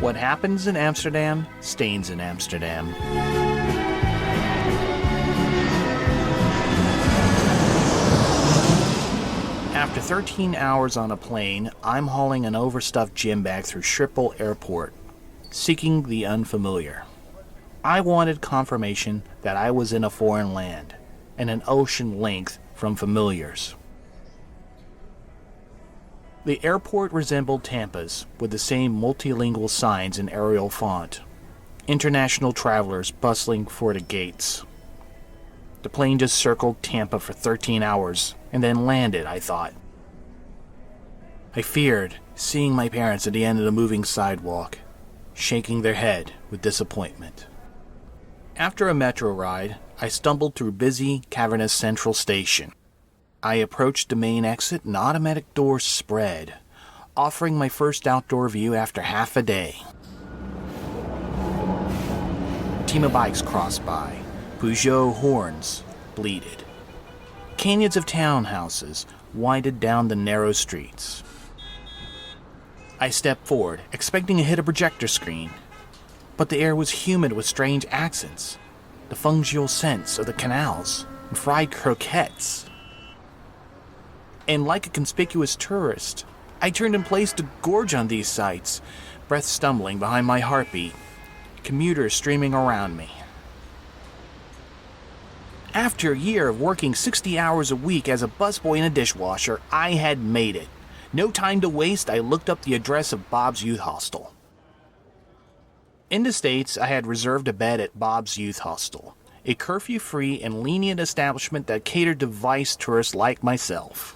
What happens in Amsterdam stains in Amsterdam. After 13 hours on a plane, I'm hauling an overstuffed gym bag through Schiphol Airport, seeking the unfamiliar. I wanted confirmation that I was in a foreign land, and an ocean length from familiars. The airport resembled Tampa's, with the same multilingual signs in Arial font. International travelers bustling for the gates. The plane just circled Tampa for 13 hours, and then landed, I thought. I feared seeing my parents at the end of the moving sidewalk, shaking their head with disappointment. After a metro ride, I stumbled through busy, cavernous Central Station. I approached the main exit and automatic doors spread, offering my first outdoor view after half a day. A team of bikes crossed by. Peugeot horns bleated. Canyons of townhouses winded down the narrow streets. I stepped forward, expecting to hit a projector screen, but the air was humid with strange accents, the fungal scents of the canals, and fried croquettes. And like a conspicuous tourist, I turned in place to gorge on these sights, breath stumbling behind my heartbeat, commuters streaming around me. After a year of working 60 hours a week as a busboy and a dishwasher, I had made it. No time to waste, I looked up the address of Bob's Youth Hostel. In the States, I had reserved a bed at Bob's Youth Hostel, a curfew-free and lenient establishment that catered to vice tourists like myself.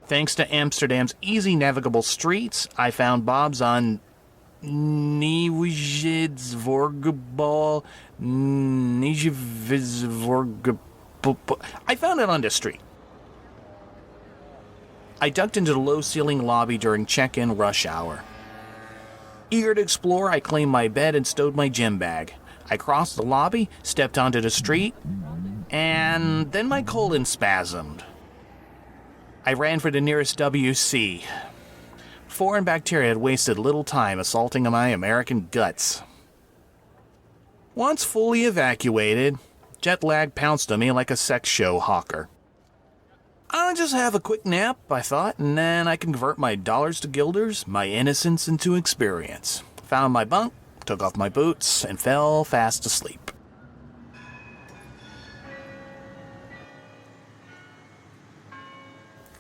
Thanks to Amsterdam's easy navigable streets, I found Bob's on Nieuwsvorgebal. I found it on the street. I ducked into the low-ceiling lobby during check-in rush hour. Eager to explore, I claimed my bed and stowed my gym bag. I crossed the lobby, stepped onto the street, and then my colon spasmed. I ran for the nearest WC. Foreign bacteria had wasted little time assaulting my American guts. Once fully evacuated, jet lag pounced on me like a sex show hawker. I'll just have a quick nap, I thought, and then I can convert my dollars to guilders, my innocence into experience. Found my bunk, took off my boots, and fell fast asleep.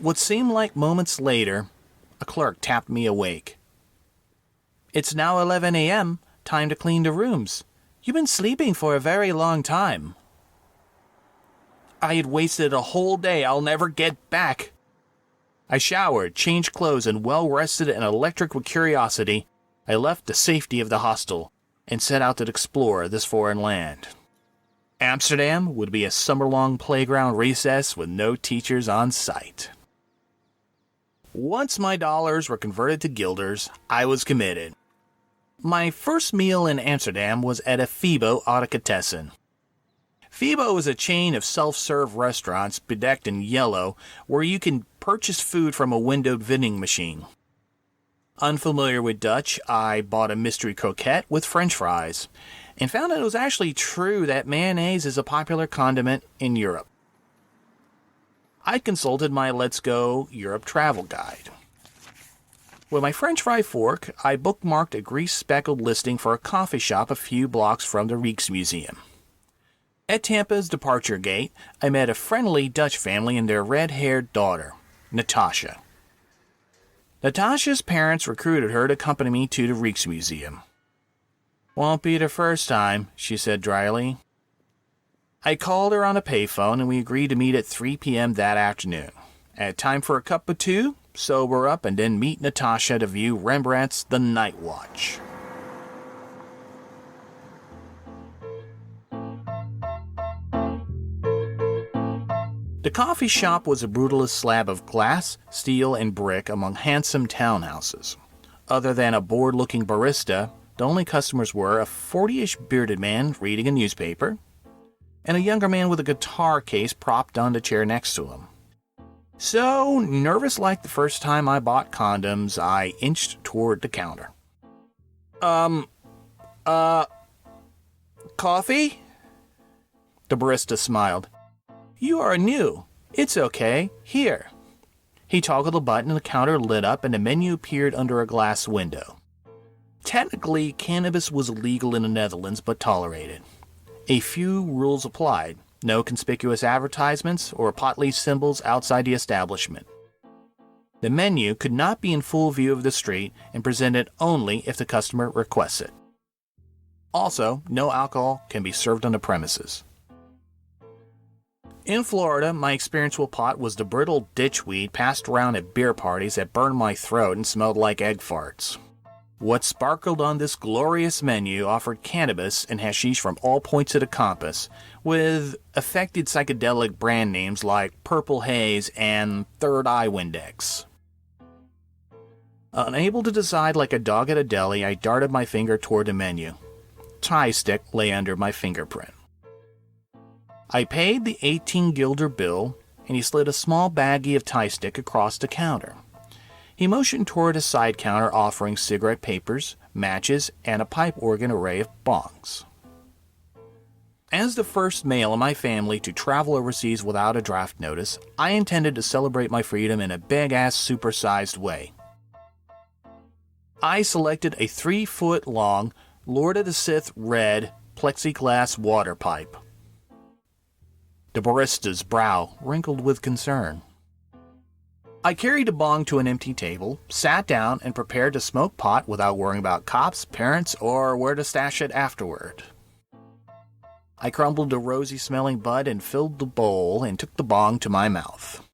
What seemed like moments later, a clerk tapped me awake. "It's now 11 a.m., time to clean the rooms. You've been sleeping for a very long time." I had wasted a whole day I'll never get back. I showered, changed clothes, and well-rested and electric with curiosity, I left the safety of the hostel and set out to explore this foreign land. Amsterdam would be a summer-long playground recess with no teachers on site. Once my dollars were converted to guilders, I was committed. My first meal in Amsterdam was at a Febo Audicatessen. Febo is a chain of self-serve restaurants bedecked in yellow where you can purchase food from a windowed vending machine. Unfamiliar with Dutch, I bought a mystery croquette with French fries and found that it was actually true that mayonnaise is a popular condiment in Europe. I consulted my Let's Go Europe travel guide. With my French fry fork, I bookmarked a grease-speckled listing for a coffee shop a few blocks from the Rijksmuseum. At Tampa's departure gate, I met a friendly Dutch family and their red-haired daughter, Natasha. Natasha's parents recruited her to accompany me to the Rijksmuseum. "Won't be the first time," she said dryly. I called her on a payphone and we agreed to meet at 3 p.m. that afternoon. I had time for a cup of tea, sober up, and then meet Natasha to view Rembrandt's The Night Watch. The coffee shop was a brutalist slab of glass, steel, and brick among handsome townhouses. Other than a bored-looking barista, the only customers were a 40-ish bearded man reading a newspaper, and a younger man with a guitar case propped on the chair next to him. So, nervous like the first time I bought condoms, I inched toward the counter. Coffee? The barista smiled. You are new. It's okay. Here. He toggled a button and the counter lit up and the menu appeared under a glass window. Technically, cannabis was illegal in the Netherlands but tolerated. A few rules applied. No conspicuous advertisements or pot leaf symbols outside the establishment. The menu could not be in full view of the street and presented only if the customer requests it. Also, no alcohol can be served on the premises. In Florida, my experience with pot was the brittle ditchweed passed around at beer parties that burned my throat and smelled like egg farts. What sparkled on this glorious menu offered cannabis and hashish from all points of the compass, with affected psychedelic brand names like Purple Haze and Third Eye Windex. Unable to decide like a dog at a deli, I darted my finger toward the menu. Tie stick lay under my fingerprint. I paid the 18 guilder bill, and he slid a small baggie of tie stick across the counter. He motioned toward a side counter offering cigarette papers, matches, and a pipe organ array of bongs. As the first male in my family to travel overseas without a draft notice, I intended to celebrate my freedom in a big-ass supersized way. I selected a 3-foot-long Lord of the Sith red plexiglass water pipe. The barista's brow wrinkled with concern. I carried the bong to an empty table, sat down, and prepared to smoke pot without worrying about cops, parents, or where to stash it afterward. I crumbled a rosy-smelling bud and filled the bowl and took the bong to my mouth.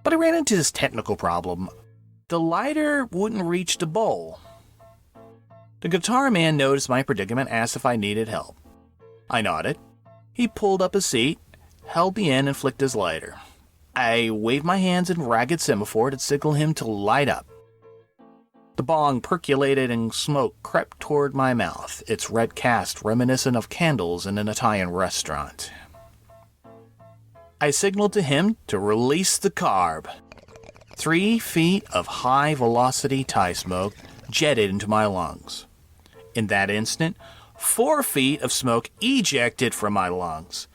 But I ran into this technical problem. The lighter wouldn't reach the bowl. The guitar man noticed my predicament and asked if I needed help. I nodded. He pulled up a seat, held the end, and flicked his lighter. I waved my hands in ragged semaphore to signal him to light up. The bong percolated and smoke crept toward my mouth, its red cast reminiscent of candles in an Italian restaurant. I signaled to him to release the carb. 3 feet of high-velocity tie smoke jetted into my lungs. In that instant, 4 feet of smoke ejected from my lungs.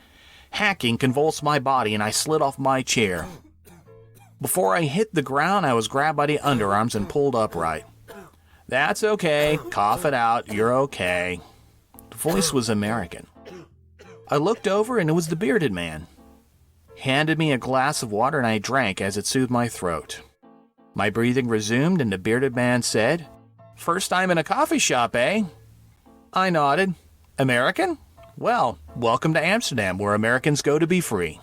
Hacking convulsed my body and I slid off my chair. Before I hit the ground, I was grabbed by the underarms and pulled upright. That's okay. Cough it out. You're okay. The voice was American. I looked over and it was the bearded man. He handed me a glass of water and I drank as it soothed my throat. My breathing resumed and the bearded man said, "First time in a coffee shop, eh?" I nodded. "American? Well, welcome to Amsterdam, where Americans go to be free."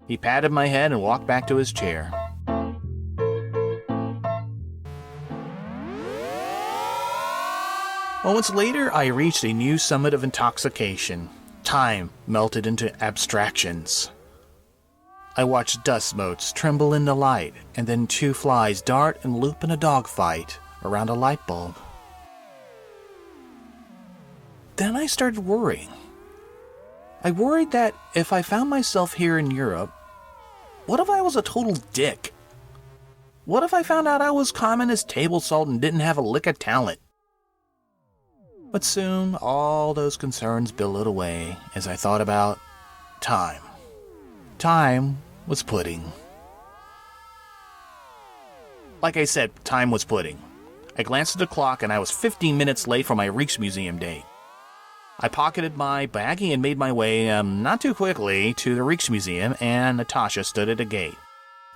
He patted my head and walked back to his chair. Moments later, I reached a new summit of intoxication. Time melted into abstractions. I watched dust motes tremble in the light, and then 2 flies dart and loop in a dogfight around a light bulb. Then I started worrying. I worried that if I found myself here in Europe, what if I was a total dick? What if I found out I was common as table salt and didn't have a lick of talent? But soon, all those concerns billowed away as I thought about time. Time was pudding. Like I said, time was pudding. I glanced at the clock and I was 15 minutes late for my Rijksmuseum date. I pocketed my baggie and made my way, not too quickly, to the Rijksmuseum, and Natasha stood at a gate,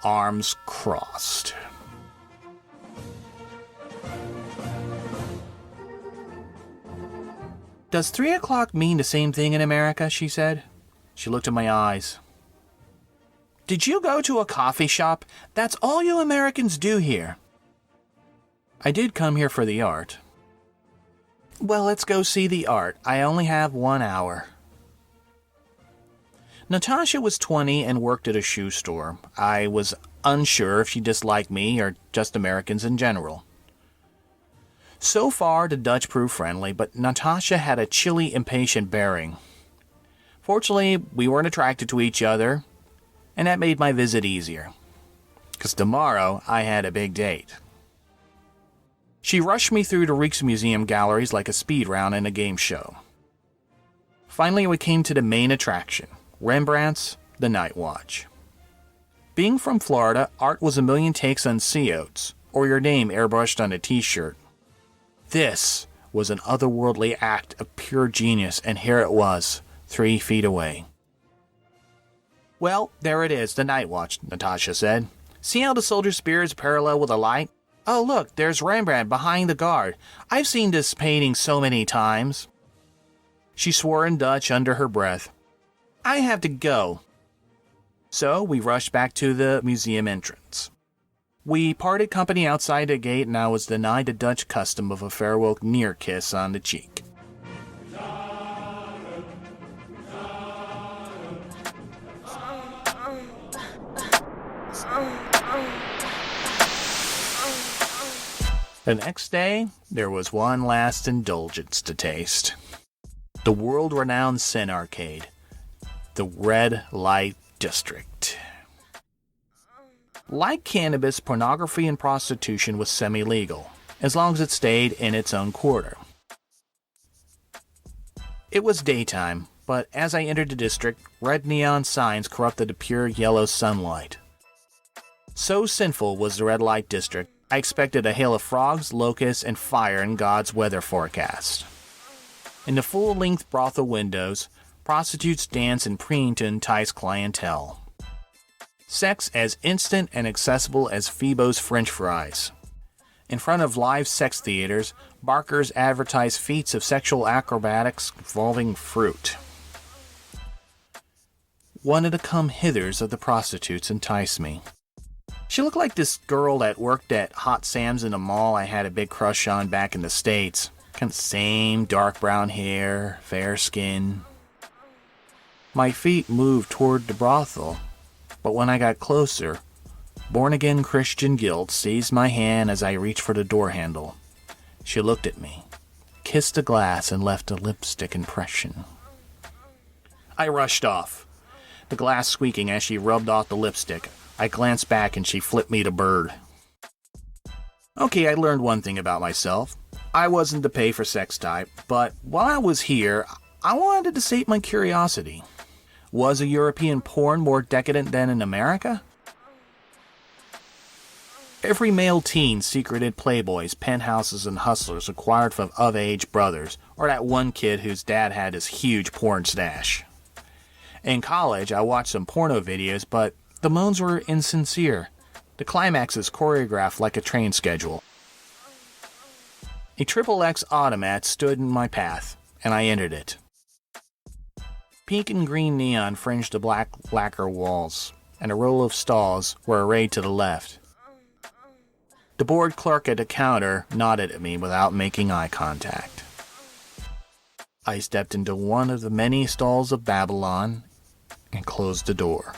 arms crossed. "Does 3 o'clock mean the same thing in America?" she said. She looked in my eyes. "Did you go to a coffee shop? That's all you Americans do here." "I did come here for the art." "Well, let's go see the art. I only have 1 hour." Natasha was 20 and worked at a shoe store. I was unsure if she disliked me or just Americans in general. So far, the Dutch proved friendly, but Natasha had a chilly, impatient bearing. Fortunately, we weren't attracted to each other, and that made my visit easier. Because tomorrow, I had a big date. She rushed me through the Rijksmuseum galleries like a speed round in a game show. Finally, we came to the main attraction, Rembrandt's The Night Watch. Being from Florida, art was a million takes on sea oats, or your name airbrushed on a t-shirt. This was an otherworldly act of pure genius, and here it was, 3 feet away. "Well, there it is, the Night Watch," Natasha said. "See how the soldier's spear is parallel with the light? Oh, look, there's Rembrandt behind the guard. I've seen this painting so many times." She swore in Dutch under her breath. "I have to go." So we rushed back to the museum entrance. We parted company outside the gate, and I was denied the Dutch custom of a farewell near kiss on the cheek. The next day, there was one last indulgence to taste. The world-renowned Sin Arcade, the Red Light District. Like cannabis, pornography and prostitution was semi-legal, as long as it stayed in its own quarter. It was daytime, but as I entered the district, red neon signs corrupted the pure yellow sunlight. So sinful was the red light district, I expected a hail of frogs, locusts, and fire in God's weather forecast. In the full-length brothel windows, prostitutes dance and preen to entice clientele. Sex as instant and accessible as Phoebo's French fries. In front of live sex theaters, barkers advertise feats of sexual acrobatics involving fruit. One of the come-hithers of the prostitutes enticed me. She looked like this girl that worked at Hot Sam's in the mall I had a big crush on back in the States. Kind of same dark brown hair, fair skin. My feet moved toward the brothel, but when I got closer, born-again Christian guilt seized my hand as I reached for the door handle. She looked at me, kissed the glass, and left a lipstick impression. I rushed off, the glass squeaking as she rubbed off the lipstick. I glanced back and she flipped me the bird. Okay, I learned one thing about myself. I wasn't the pay-for-sex type, but while I was here, I wanted to sate my curiosity. Was a European porn more decadent than in America? Every male teen secreted playboys, penthouses, and hustlers acquired from of-age brothers, or that one kid whose dad had this huge porn stash. In college, I watched some porno videos, but the moans were insincere. The climaxes choreographed like a train schedule. A XXX automat stood in my path, and I entered it. Pink and green neon fringed the black lacquer walls, and a row of stalls were arrayed to the left. The bored clerk at the counter nodded at me without making eye contact. I stepped into one of the many stalls of Babylon and closed the door.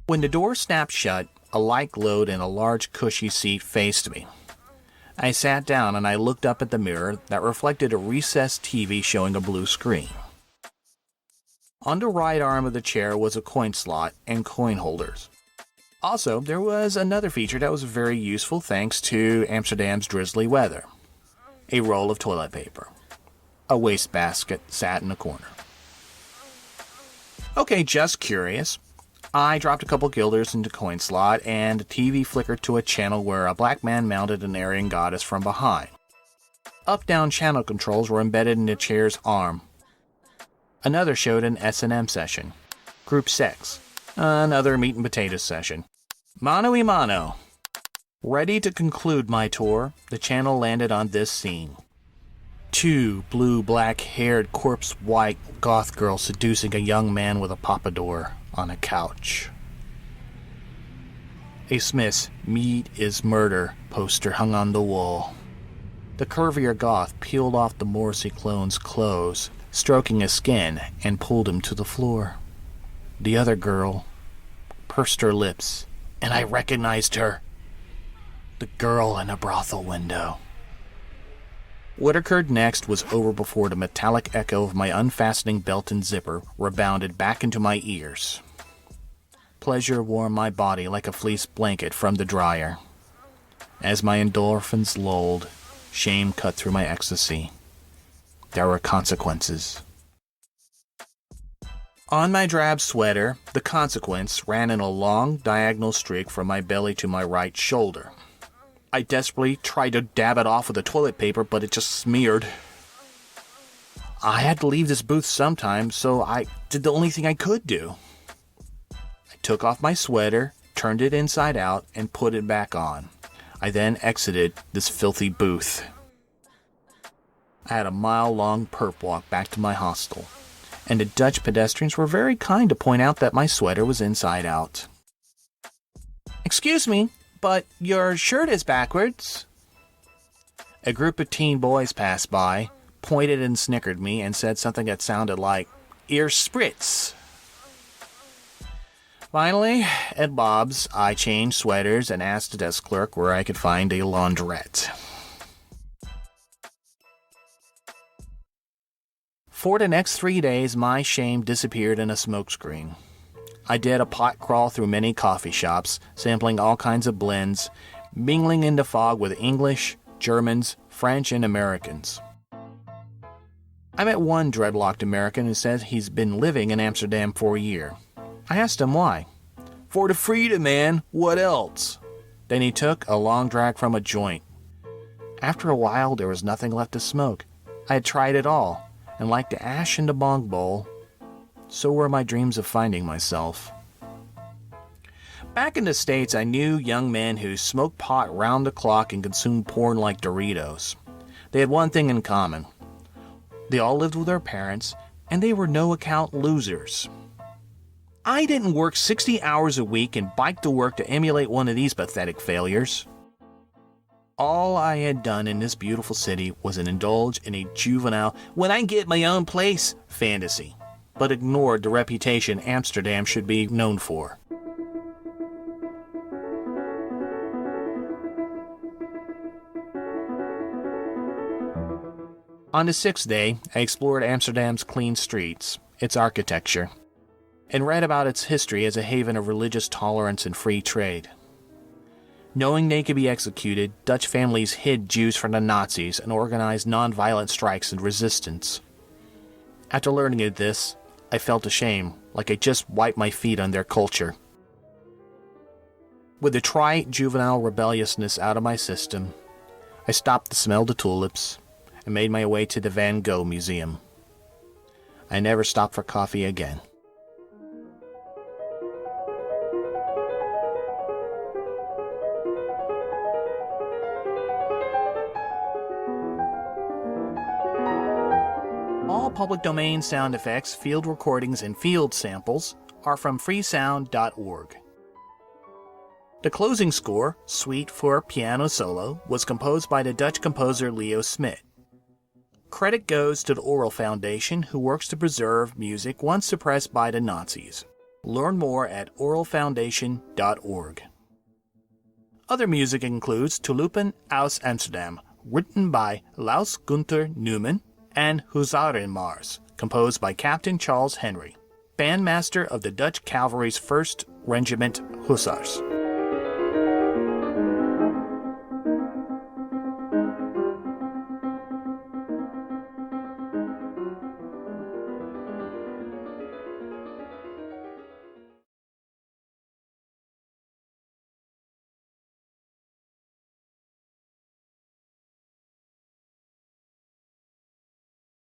When the door snapped shut, a light glowed and a large cushy seat faced me. I sat down and I looked up at the mirror that reflected a recessed TV showing a blue screen. On the right arm of the chair was a coin slot and coin holders. Also, there was another feature that was very useful thanks to Amsterdam's drizzly weather. A roll of toilet paper. A wastebasket sat in a corner. Okay, just curious. I dropped a couple guilders into the coin slot, and the TV flickered to a channel where a black man mounted an Aryan goddess from behind. Up-down channel controls were embedded in the chair's arm. Another showed an S&M session. Group sex. Another meat and potatoes session. Mano y mano. Ready to conclude my tour, the channel landed on this scene. 2 blue-black-haired corpse-white goth girls seducing a young man with a pompadour on a couch. A Smith's "Meat is Murder" poster hung on the wall. The curvier goth peeled off the Morrissey clone's clothes, stroking his skin, and pulled him to the floor. The other girl pursed her lips, and I recognized her. The girl in a brothel window. What occurred next was over before the metallic echo of my unfastening belt and zipper rebounded back into my ears. Pleasure warmed my body like a fleece blanket from the dryer. As my endorphins lulled, shame cut through my ecstasy. There were consequences. On my drab sweater, the consequence ran in a long, diagonal streak from my belly to my right shoulder. I desperately tried to dab it off with the toilet paper, but it just smeared. I had to leave this booth sometime, so I did the only thing I could do. I took off my sweater, turned it inside out, and put it back on. I then exited this filthy booth. I had a mile-long perp walk back to my hostel, and the Dutch pedestrians were very kind to point out that my sweater was inside out. "Excuse me, but your shirt is backwards." A group of teen boys passed by, pointed and snickered me, and said something that sounded like, "Ear spritz." Finally, at Bob's, I changed sweaters and asked the desk clerk where I could find a laundrette. For the next 3 days, my shame disappeared in a smokescreen. I did a pot crawl through many coffee shops, sampling all kinds of blends, mingling in the fog with English, Germans, French, and Americans. I met one dreadlocked American who says he's been living in Amsterdam for a year. I asked him why. "For the freedom, man. What else?" Then he took a long drag from a joint. After a while, there was nothing left to smoke. I had tried it all, and like the ash in the bong bowl, so were my dreams of finding myself. Back in the States, I knew young men who smoked pot round the clock and consumed porn like Doritos. They had one thing in common. They all lived with their parents, and they were no-account losers. I didn't work 60 hours a week and bike to work to emulate one of these pathetic failures. All I had done in this beautiful city was indulge in a juvenile "when I get my own place" fantasy, but ignored the reputation Amsterdam should be known for. On the 6th day, I explored Amsterdam's clean streets, its architecture, and read about its history as a haven of religious tolerance and free trade. Knowing they could be executed, Dutch families hid Jews from the Nazis and organized non-violent strikes and resistance. After learning of this, I felt ashamed, like I just wiped my feet on their culture. With the trite juvenile rebelliousness out of my system, I stopped to smell the tulips and made my way to the Van Gogh Museum. I never stopped for coffee again. All public domain sound effects, field recordings, and field samples are from freesound.org. The closing score, Suite for Piano Solo, was composed by the Dutch composer Leo Smit. Credit goes to the Oral Foundation, who works to preserve music once suppressed by the Nazis. Learn more at oralfoundation.org. Other music includes Tulpen aus Amsterdam, written by Laus Gunther Neumann, and Huzarenmars, composed by Captain Charles Henry, bandmaster of the Dutch Cavalry's 1st Regiment Hussars.